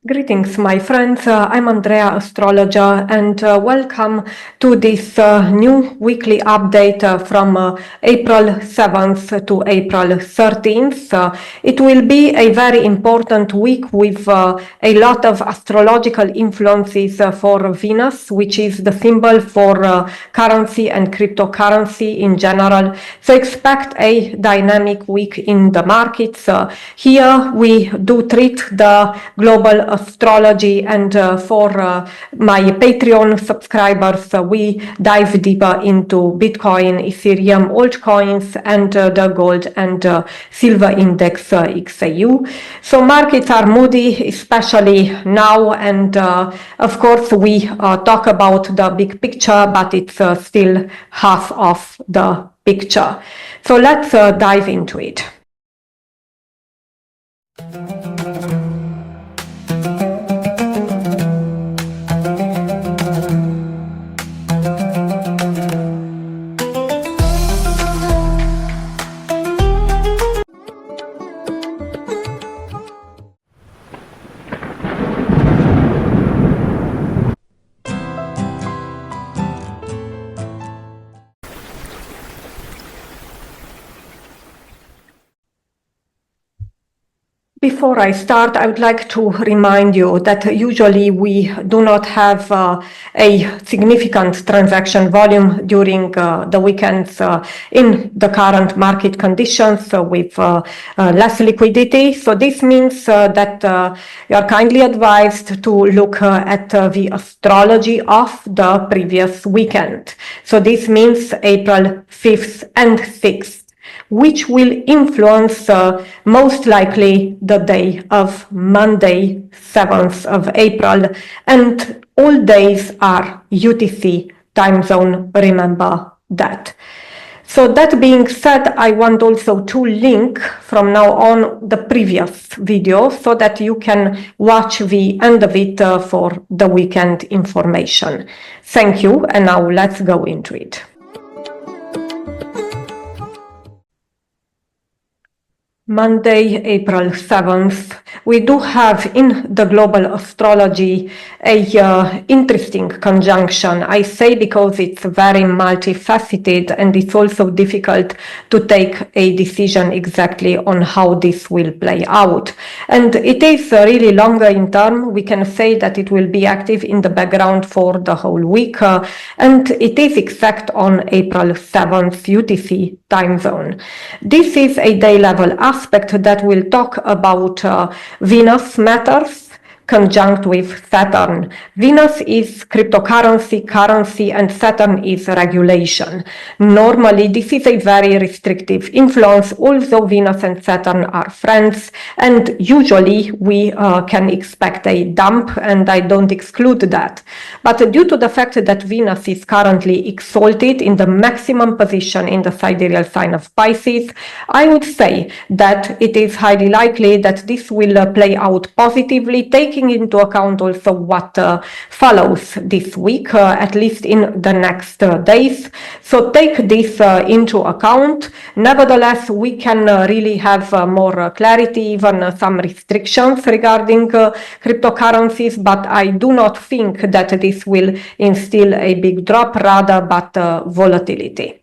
Greetings, my friends. I'm Andrea, astrologer, and welcome to this new weekly update from April 7th to April 13th. It will be a very important week with a lot of astrological influences for Venus, which is the symbol for currency and cryptocurrency in general. So expect a dynamic week in the markets. Here we do treat the global astrology, and for my Patreon subscribers, we dive deeper into Bitcoin, Ethereum, altcoins, and the gold and silver index XAU. So markets are moody, especially now, and of course we talk about the big picture, but it's still half of the picture. So let's dive into it. Before I start, I would like to remind you that usually we do not have a significant transaction volume during the weekends in the current market conditions with less liquidity. So this means that you are kindly advised to look at the astrology of the previous weekend. So this means April 5th and 6th. Which will influence most likely the day of Monday, 7th of April, and all days are UTC time zone, remember that. So that being said, I want also to link from now on the previous video so that you can watch the end of it for the weekend information. Thank you, and now let's go into it. Monday, April 7th, we do have in the global astrology a interesting conjunction. I say because it's very multifaceted and it's also difficult to take a decision exactly on how this will play out. And it is really longer in term. We can say that it will be active in the background for the whole week. And it is exact on April 7th UTC time zone. This is a day level aspect that will talk about Venus matters conjunct with Saturn. Venus is cryptocurrency, currency, and Saturn is regulation. Normally, this is a very restrictive influence, although Venus and Saturn are friends, and usually we can expect a dump, and I don't exclude that. But due to the fact that Venus is currently exalted in the maximum position in the sidereal sign of Pisces, I would say that it is highly likely that this will play out positively, taking into account also what follows this week, at least in the next days. So take this into account. Nevertheless, we can really have more clarity, even some restrictions regarding cryptocurrencies, but I do not think that this will instill a big drop, rather, but volatility.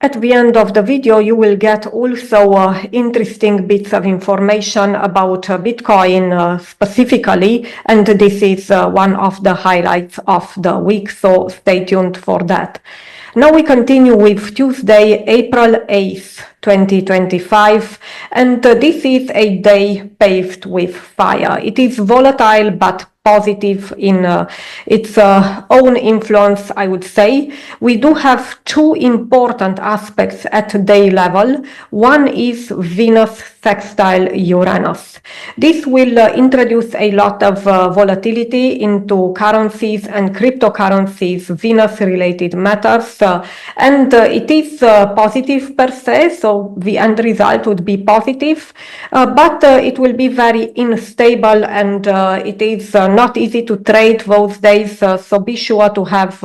At the end of the video, you will get also interesting bits of information about Bitcoin specifically, and this is one of the highlights of the week, so stay tuned for that. Now we continue with Tuesday, April 8th, 2025, and this is a day paved with fire. It is volatile but positive in its own influence, I would say. We do have two important aspects at day level. One is Venus sextile Uranus. This will introduce a lot of volatility into currencies and cryptocurrencies, Venus-related matters, and it is positive per se, so so the end result would be positive, but it will be very unstable, and it is not easy to trade those days, so be sure to have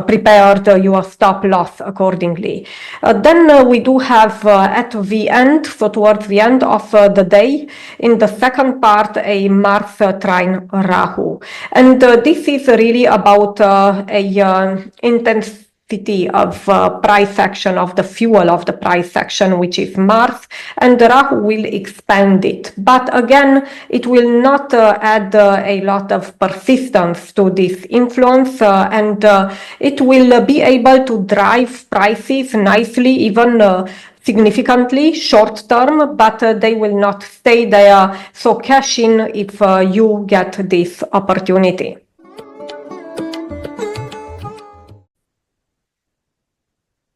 prepared your stop loss accordingly. Then we do have at the end, so towards the end of the day, in the second part, a Mars trine Rahu. And this is really about a intensity of price action, of the fuel of the price action, which is Mars, and Rahu will expand it. But again, it will not add a lot of persistence to this influence, and it will be able to drive prices nicely, even significantly short term, but they will not stay there. So cash in if you get this opportunity.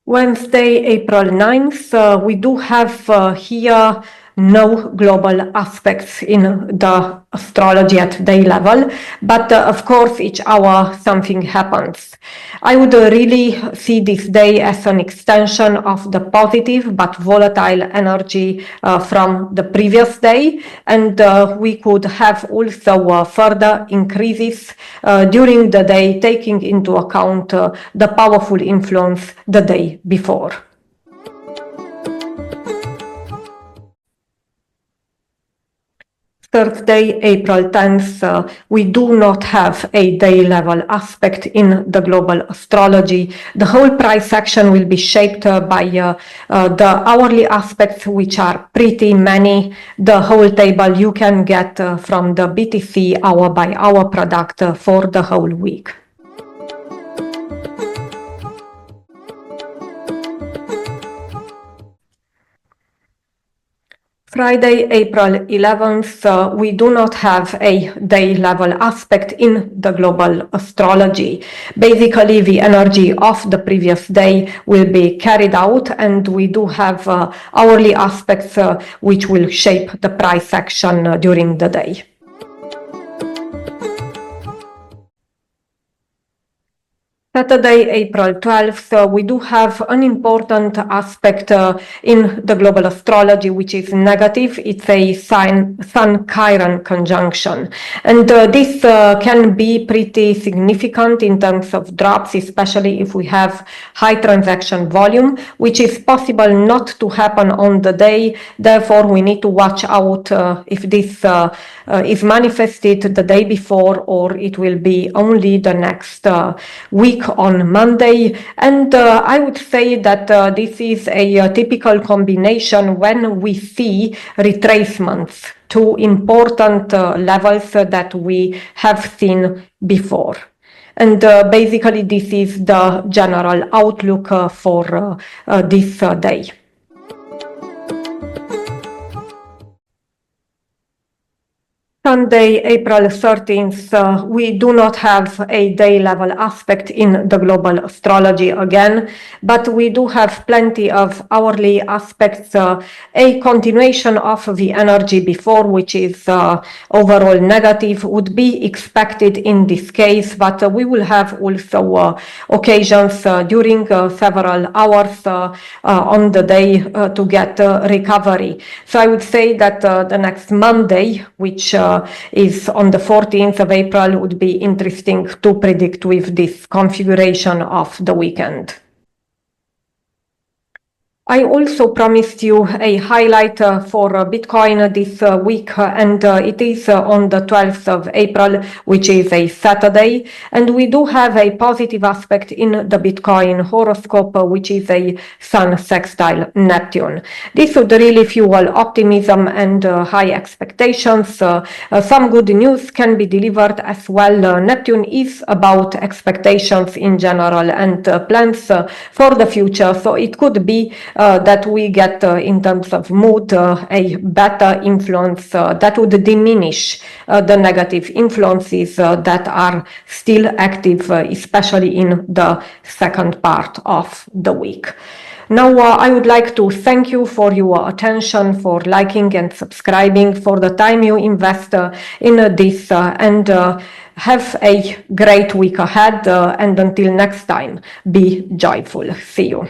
Wednesday, April 9th, we do have here no global aspects in the astrology at day level, but of course each hour something happens. I would really see this day as an extension of the positive but volatile energy from the previous day, and we could have also further increases during the day, taking into account the powerful influence the day before. Thursday, April 10th, we do not have a day level aspect in the global astrology. The whole price action will be shaped by the hourly aspects, which are pretty many. The whole table you can get from the BTC hour by hour product for the whole week. Friday, April 11th, we do not have a day level aspect in the global astrology. Basically, the energy of the previous day will be carried out, and we do have hourly aspects which will shape the price action during the day. Saturday, April 12th, we do have an important aspect in the global astrology, which is negative. It's a Sun-Chiron conjunction. And this can be pretty significant in terms of drops, especially if we have high transaction volume, which is possible not to happen on the day. Therefore, we need to watch out if this is manifested the day before, or it will be only the next week on Monday. And I would say that this is a typical combination when we see retracements to important levels that we have seen before. And basically this is the general outlook for this day. Sunday, April 13th, we do not have a day level aspect in the global astrology again, but we do have plenty of hourly aspects, a continuation of the energy before, which is overall negative, would be expected in this case, but we will have also occasions during several hours on the day to get recovery. So I would say that the next Monday, which is on the 14th of April, would be interesting to predict with this configuration of the weekend. I also promised you a highlight for Bitcoin this week, and it is on the 12th of April, which is a Saturday, and we do have a positive aspect in the Bitcoin horoscope, which is a Sun sextile Neptune. This would really fuel optimism and high expectations. Some good news can be delivered as well. Neptune is about expectations in general and plans for the future, so it could be that we get in terms of mood a better influence that would diminish the negative influences that are still active, especially in the second part of the week. Now, I would like to thank you for your attention, for liking and subscribing, for the time you invest in this, and have a great week ahead. And until next time, be joyful. See you.